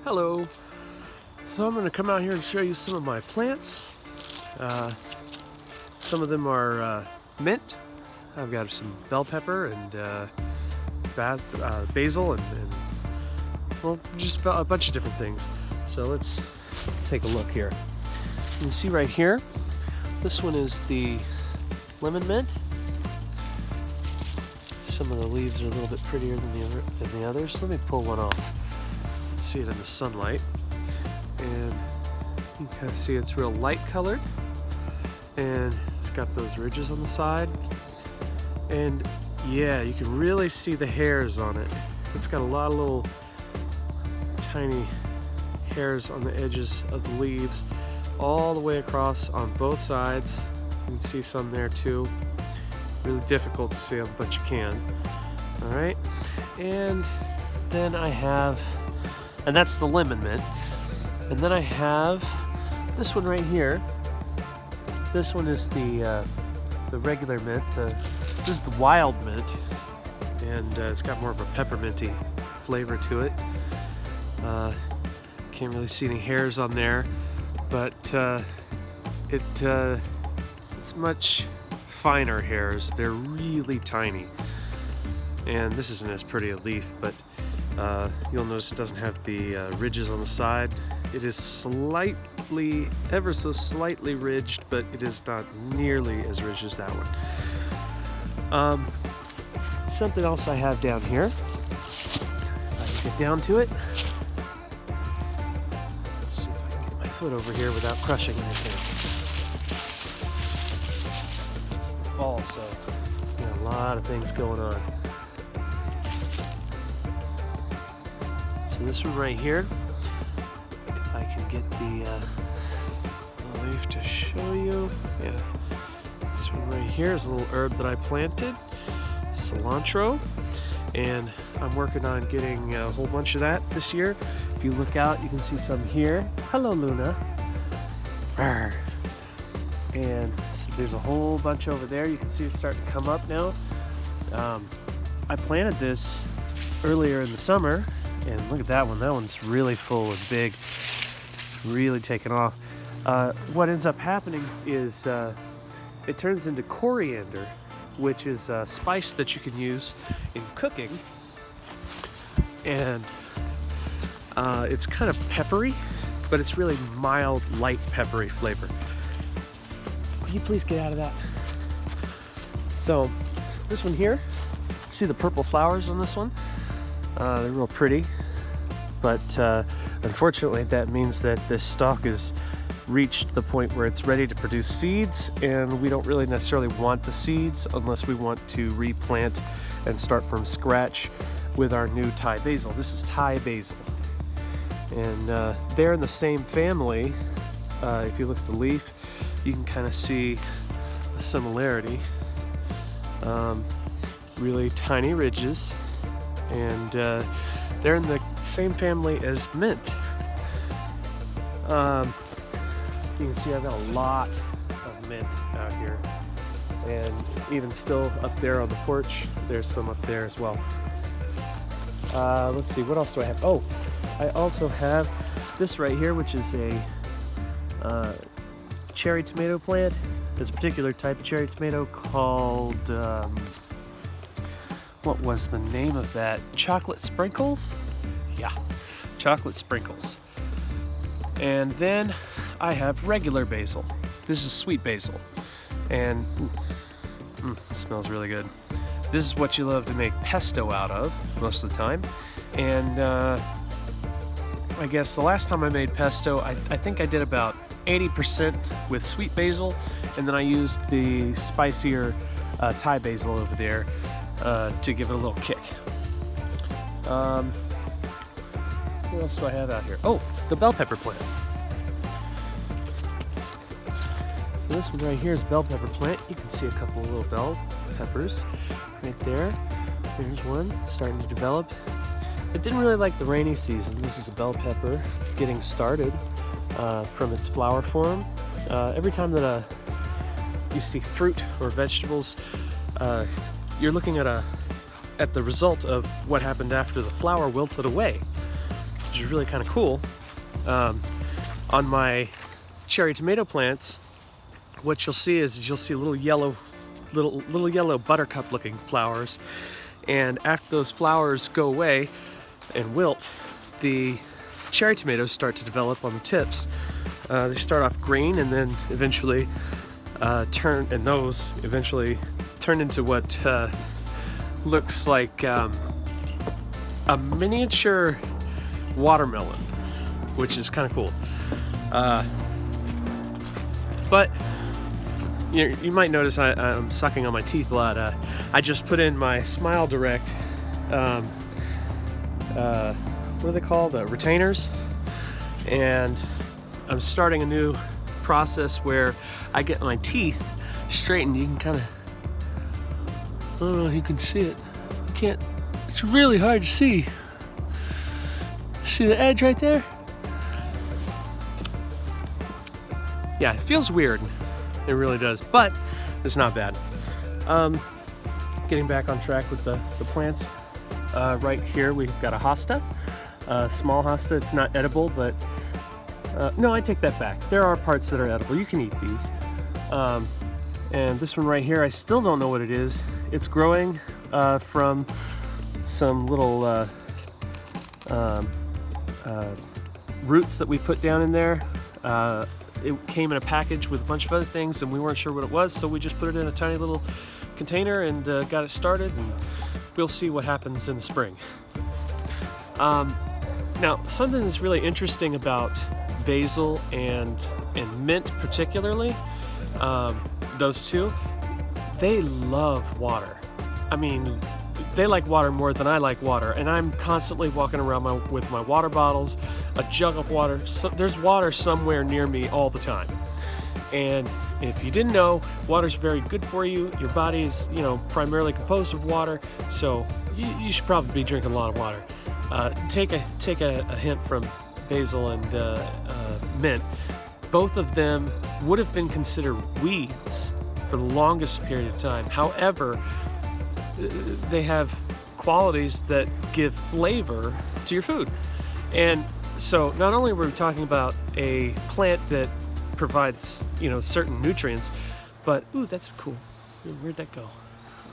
Hello. So I'm going to come out here and show you some of my plants. Some of them are mint. I've got some bell pepper and basil and well, just a bunch of different things. So let's take a look here. You can see right here, this one is the lemon mint. Some of the leaves are a little bit prettier than the others. Let me pull one off. See it in the sunlight, and you can kind of see it's real light colored, and it's got those ridges on the side, and yeah, you can really see the hairs on it. It's got a lot of little tiny hairs on the edges of the leaves all the way across on both sides. You can see some there too. Really difficult to see them, but you can. All right, and then I have, and that's the lemon mint. And then I have this one right here. This one is the regular mint. This is the wild mint, and it's got more of a pepperminty flavor to it. Can't really see any hairs on there, but it's much finer hairs. They're really tiny, and this isn't as pretty a leaf, but you'll notice it doesn't have the ridges on the side. It is slightly, ever so slightly ridged, but it is not nearly as ridged as that one. Something else I have down here. If I can get down to it. Let's see if I can get my foot over here without crushing anything. It's the fall, so got a lot of things going on. So this one right here, if I can get the leaf to show you, yeah. This one right here is a little herb that I planted, cilantro, and I'm working on getting a whole bunch of that this year. If you look out, you can see some here. Hello, Luna. Arr. And so there's a whole bunch over there. You can see it's starting to come up now. I planted this earlier in the summer, and look at that one. That one's really full and big, really taken off. What ends up happening is it turns into coriander, which is a spice that you can use in cooking. And it's kind of peppery, but it's really mild, light peppery flavor. Will you please get out of that? So this one here, see the purple flowers on this one? They're real pretty, but unfortunately that means that this stalk has reached the point where it's ready to produce seeds, and we don't really necessarily want the seeds unless we want to replant and start from scratch with our new Thai basil. This is Thai basil, and they're in the same family. If you look at the leaf, you can kind of see a similarity. Really tiny ridges, and they're in the same family as the mint. You can see I've got a lot of mint out here, and even still up there on the porch, there's some up there as well. Let's see, what else do I have? Oh, I also have this right here, which is a cherry tomato plant. There's a particular type of cherry tomato called, what was the name of that? Chocolate sprinkles? Yeah, chocolate sprinkles. And then I have regular basil. This is sweet basil, and it smells really good. This is what you love to make pesto out of most of the time. And I guess the last time I made pesto, I think I did about 80% with sweet basil, and then I used the spicier Thai basil over there to give it a little kick. What else do I have out here? Oh, the bell pepper plant. This one right here is bell pepper plant. You can see a couple of little bell peppers right there. There's one starting to develop. It didn't really like the rainy season. This is a bell pepper getting started from its flower form. Every time that you see fruit or vegetables, you're looking at the result of what happened after the flower wilted away. which is really kind of cool. On my cherry tomato plants, what you'll see is little yellow buttercup looking flowers, and after those flowers go away and wilt, the cherry tomatoes start to develop on the tips. They start off green and then eventually turn into what looks like a miniature watermelon, which is kind of cool. But you might notice I'm sucking on my teeth a lot. I just put in my Smile Direct, what are they called? Retainers. And I'm starting a new process where I get my teeth straightened. You can kind of, I don't know if you can see it. You can't, it's really hard to see. See the edge right there? Yeah, it feels weird. It really does, but it's not bad. Getting back on track with the plants. Right here we've got a hosta, small hosta. It's not edible, but no, I take that back. There are parts that are edible. You can eat these. And this one right here, I still don't know what it is. It's growing from some little roots that we put down in there. It came in a package with a bunch of other things, and we weren't sure what it was, so we just put it in a tiny little container and got it started, and we'll see what happens in the spring. Now, something that's really interesting about basil and mint particularly, those two, they love water. I mean, they like water more than I like water, and I'm constantly walking around with my water bottles, a jug of water. So there's water somewhere near me all the time. And if you didn't know, water's very good for you. Your body is, primarily composed of water, so you should probably be drinking a lot of water. Take a hint from basil and mint. Both of them would have been considered weeds for the longest period of time. However, they have qualities that give flavor to your food. And so not only were we talking about a plant that provides, certain nutrients, but, ooh, that's cool. Where'd that go?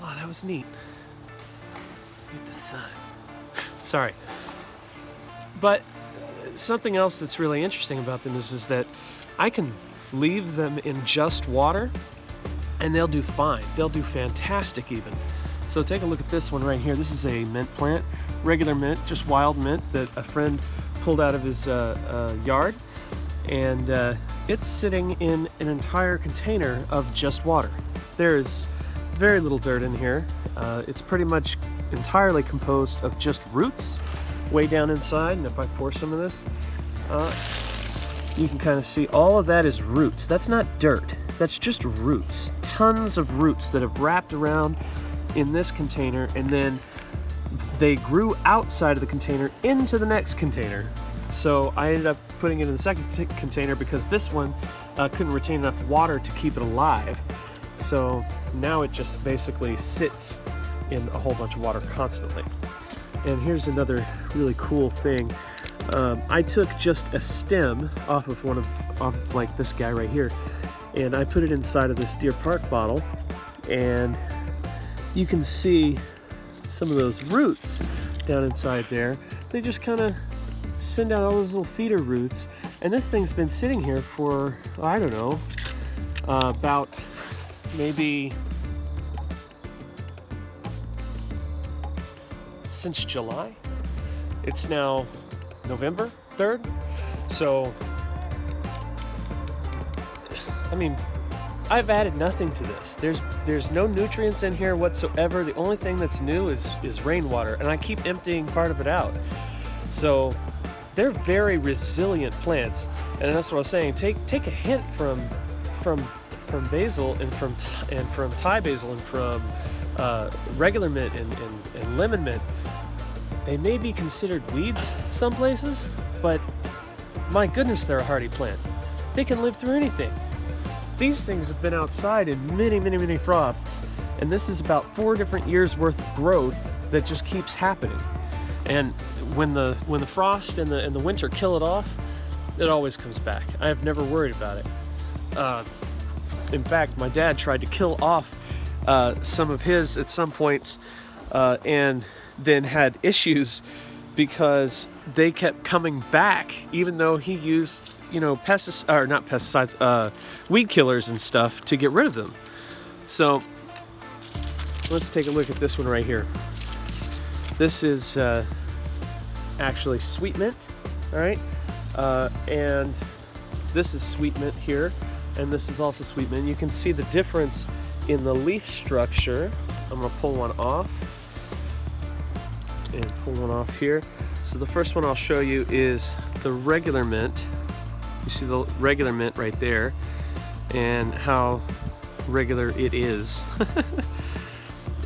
Oh, that was neat. Look at the sun. Sorry. But something else that's really interesting about them is that I can leave them in just water and they'll do fine. They'll do fantastic even. So take a look at this one right here. This is a mint plant, regular mint, just wild mint that a friend pulled out of his yard. And it's sitting in an entire container of just water. There is very little dirt in here. It's pretty much entirely composed of just roots way down inside. And if I pour some of this, you can kind of see all of that is roots. That's not dirt. That's just roots. Tons of roots that have wrapped around in this container, and then they grew outside of the container into the next container. So I ended up putting it in the second container because this one couldn't retain enough water to keep it alive. So now it just basically sits in a whole bunch of water constantly. And here's another really cool thing. I took just a stem off of like this guy right here, and I put it inside of this Deer Park bottle, and you can see some of those roots down inside there. They just kind of send out all those little feeder roots, and this thing's been sitting here for, I don't know, about maybe since July. It's now November 3rd, so I mean, I've added nothing to this. There's no nutrients in here whatsoever. The only thing that's new is rainwater, and I keep emptying part of it out. So they're very resilient plants, and that's what I was saying. Take a hint from basil and from Thai basil and from regular mint and lemon mint. They may be considered weeds some places, but my goodness, they're a hardy plant. They can live through anything. These things have been outside in many, many, many frosts, and this is about 4 different years worth of growth that just keeps happening. And when the frost and the winter kill it off, it always comes back. I have never worried about it. In fact, my dad tried to kill off some of his at some points, and then had issues because they kept coming back, even though he used, weed killers and stuff to get rid of them. So let's take a look at this one right here. This is actually sweet mint, all right? And this is sweet mint here, and this is also sweet mint. You can see the difference in the leaf structure. I'm gonna pull one off and pull one off here. So the first one I'll show you is the regular mint. You see the regular mint right there and how regular it is.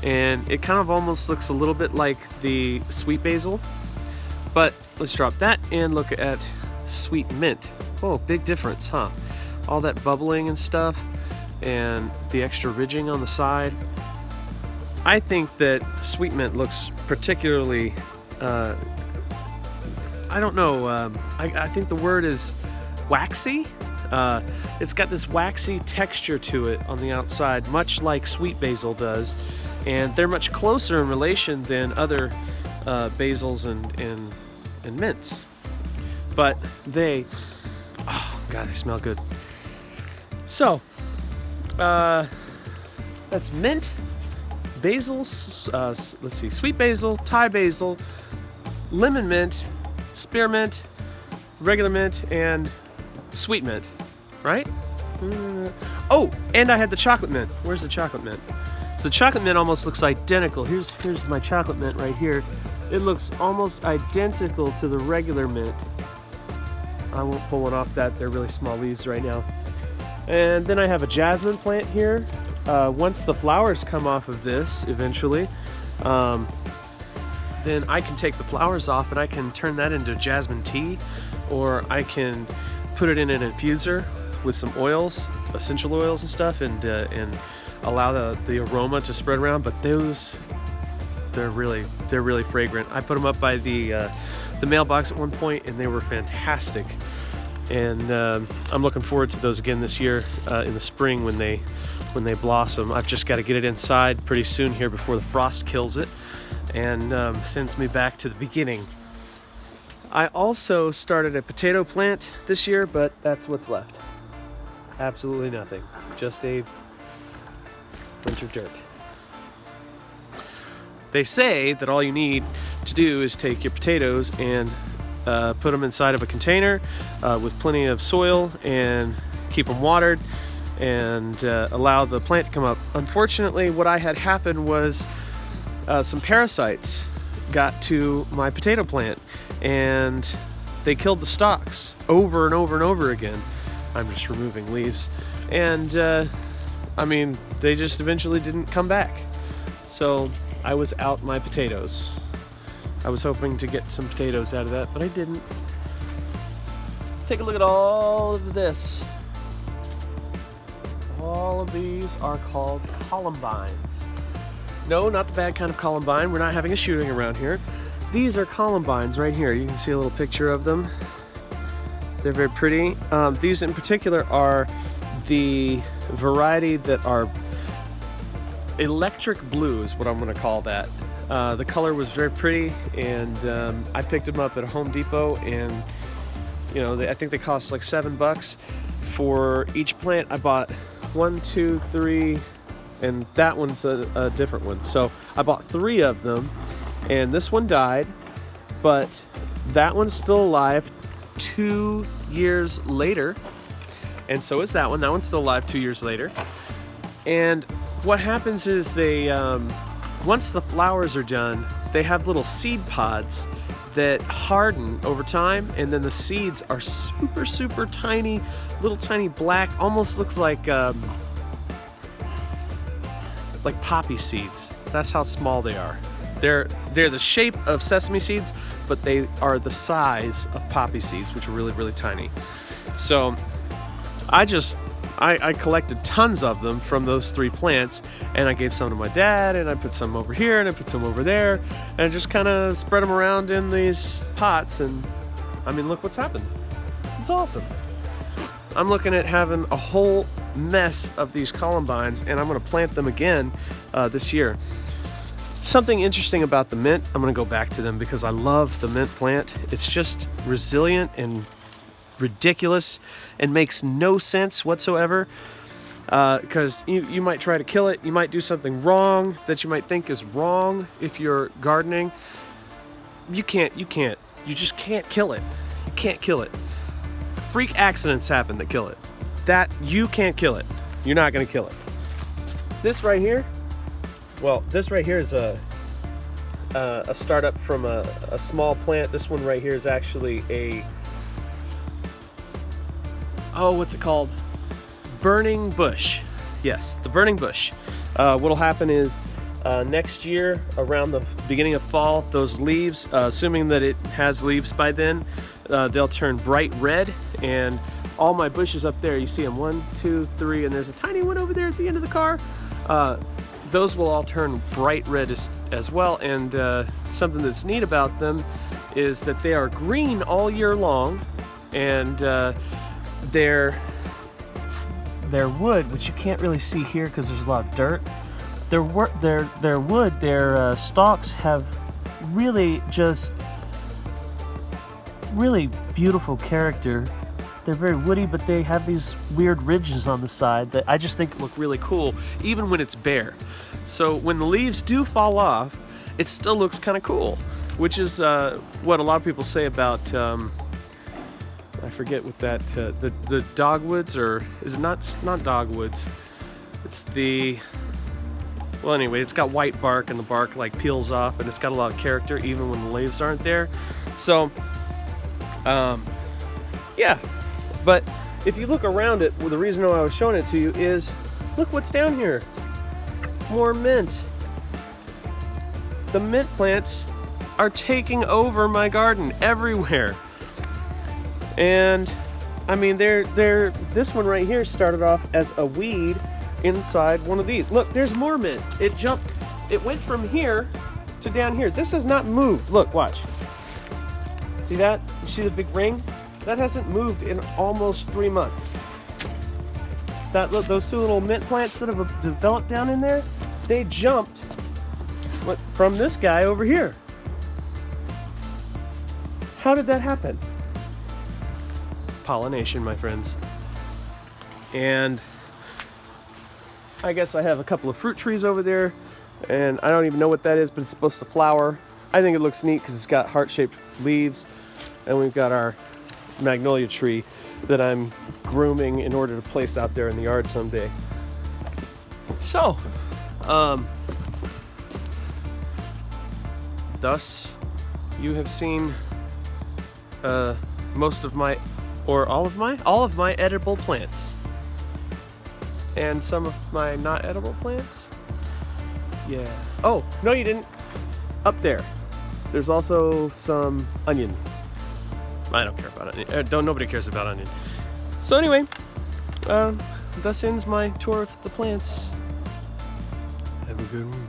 And it kind of almost looks a little bit like the sweet basil, but let's drop that and look at sweet mint. Oh, big difference, huh? All that bubbling and stuff and the extra ridging on the side. I think that sweet mint looks particularly, I don't know, I think the word is waxy. It's got this waxy texture to it on the outside, much like sweet basil does. And they're much closer in relation than other basils and mints. But they, oh God, they smell good. So, that's mint, basil, let's see, sweet basil, Thai basil, lemon mint, spearmint, regular mint, and sweet mint, right? Oh, and I had the chocolate mint. Where's the chocolate mint? So the chocolate mint almost looks identical. Here's my chocolate mint right here. It looks almost identical to the regular mint. I won't pull one off that. They're really small leaves right now. And then I have a jasmine plant here. Once the flowers come off of this eventually, then I can take the flowers off and I can turn that into jasmine tea, or I can put it in an infuser with some oils, essential oils and stuff, and allow the aroma to spread around. But those, they're really fragrant. I put them up by the mailbox at one point, and they were fantastic. And I'm looking forward to those again this year in the spring when they blossom. I've just got to get it inside pretty soon here before the frost kills it and sends me back to the beginning. I also started a potato plant this year, but that's what's left. Absolutely nothing. Just a winter dirt. They say that all you need to do is take your potatoes and put them inside of a container with plenty of soil and keep them watered and allow the plant to come up. Unfortunately, what I had happen was some parasites got to my potato plant and they killed the stalks over and over and over again. I'm just removing leaves. And I mean, they just eventually didn't come back. So I was out my potatoes. I was hoping to get some potatoes out of that, but I didn't. Take a look at all of this. All of these are called columbines. No, not the bad kind of columbine. We're not having a shooting around here. These are columbines right here. You can see a little picture of them. They're very pretty. These in particular are the variety that are electric blue is what I'm going to call that. The color was very pretty, and I picked them up at a Home Depot, and you know, I think they cost like $7 for each plant. I bought 1, 2, 3, and that one's a different one. So I bought 3 of them, and this one died, but that one's still alive 2 years later, and so is that one. That one's still alive 2 years later. And what happens is they, once the flowers are done, they have little seed pods that harden over time, and then the seeds are super, super tiny, little tiny black, almost looks like poppy seeds. That's how small they are. They're the shape of sesame seeds, but they are the size of poppy seeds, which are really, really tiny. So I I collected tons of them from those 3 plants, and I gave some to my dad, and I put some over here, and I put some over there, and I just kind of spread them around in these pots, and I mean, look what's happened. It's awesome. I'm looking at having a whole mess of these columbines, and I'm going to plant them again this year. Something interesting about the mint, I'm going to go back to them because I love the mint plant. It's just resilient and ridiculous and makes no sense whatsoever, because you might try to kill it, you might do something wrong that you might think is wrong if you're gardening. You just can't kill it. You can't kill it. Freak accidents happen that kill it. That you can't kill it. You're not gonna kill it. This right here, well, this right here is a startup from a small plant. This one right here is actually a, oh, what's it called? Burning bush. Yes, the burning bush. What'll happen is next year, around the beginning of fall, those leaves, assuming that it has leaves by then, they'll turn bright red, and all my bushes up there, you see them, 1, 2, 3, and there's a tiny one over there at the end of the car. Those will all turn bright red as well, and something that's neat about them is that they are green all year long, and their wood, which you can't really see here because there's a lot of dirt, their wood, their stalks have really beautiful character. They're very woody, but they have these weird ridges on the side that I just think look really cool, even when it's bare. So when the leaves do fall off, it still looks kind of cool, which is what a lot of people say about, I forget what that, the dogwoods, or is it not dogwoods? It's the, well, anyway, it's got white bark, and the bark like peels off, and it's got a lot of character even when the leaves aren't there. So, yeah. But if you look around it, well, the reason why I was showing it to you is, look what's down here. More mint. The mint plants are taking over my garden everywhere. And I mean, this one right here started off as a weed inside one of these. Look, there's more mint. It went from here to down here. This has not moved. Look, watch. See that? You see the big ring? That hasn't moved in almost 3 months. Look, those 2 little mint plants that have developed down in there, they jumped from this guy over here. How did that happen? Pollination, my friends. And I guess I have a couple of fruit trees over there, and I don't even know what that is, but it's supposed to flower. I think it looks neat because it's got heart-shaped leaves, and we've got our magnolia tree that I'm grooming in order to place out there in the yard someday. So, thus you have seen most of my, or all of my edible plants, and some of my not edible plants. Yeah. Oh, no, you didn't. Up there, there's also some onion. I don't care about onion. Nobody cares about onion. So anyway, thus ends my tour of the plants. Have a good one.